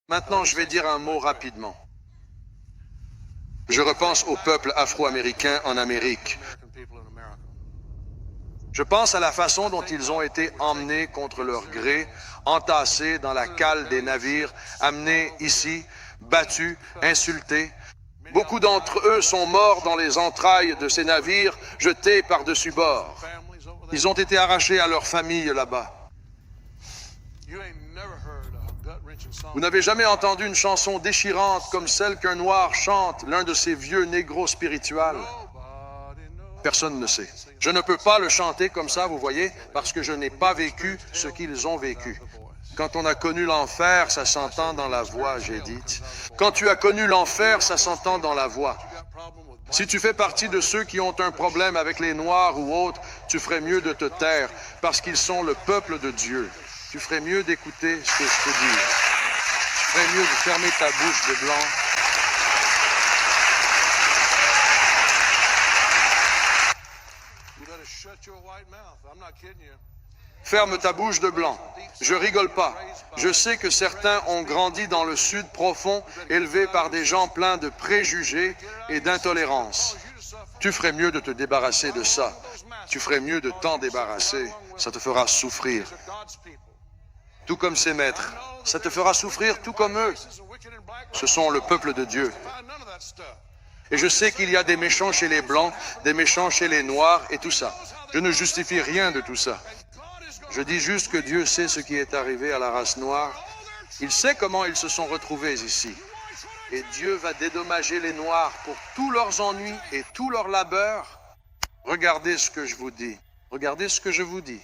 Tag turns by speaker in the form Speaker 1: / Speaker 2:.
Speaker 1: Maintenant, je vais dire un mot rapidement. Je repense au peuple afro-américain en Amérique. Je pense à la façon dont ils ont été emmenés contre leur gré, entassés dans la cale des navires, amenés ici, battus, insultés. Beaucoup d'entre eux sont morts dans les entrailles de ces navires, jetés par-dessus bord. Ils ont été arrachés à leur famille là-bas. Vous n'avez jamais entendu une chanson déchirante comme celle qu'un noir chante, l'un de ces vieux négros spirituels? Personne ne sait. Je ne peux pas le chanter comme ça, vous voyez, parce que je n'ai pas vécu ce qu'ils ont vécu. Quand on a connu l'enfer, ça s'entend dans la voix, j'ai dit. Quand tu as connu l'enfer, ça s'entend dans la voix. Si tu fais partie de ceux qui ont un problème avec les Noirs ou autres, tu ferais mieux de te taire, parce qu'ils sont le peuple de Dieu. Tu ferais mieux d'écouter ce que je te dis. Tu ferais mieux de fermer ta bouche de blanc. Ferme ta bouche de blanc. Je rigole pas. Je sais que certains ont grandi dans le sud profond, élevés par des gens pleins de préjugés et d'intolérance. Tu ferais mieux de te débarrasser de ça. Tu ferais mieux de t'en débarrasser. Ça te fera souffrir. Tout comme ses maîtres. Ça te fera souffrir tout comme eux. Ce sont le peuple de Dieu. Et je sais qu'il y a des méchants chez les Blancs, des méchants chez les Noirs et tout ça. Je ne justifie rien de tout ça. Je dis juste que Dieu sait ce qui est arrivé à la race noire. Il sait comment ils se sont retrouvés ici. Et Dieu va dédommager les Noirs pour tous leurs ennuis et tous leurs labeurs. Regardez ce que je vous dis. Regardez ce que je vous dis.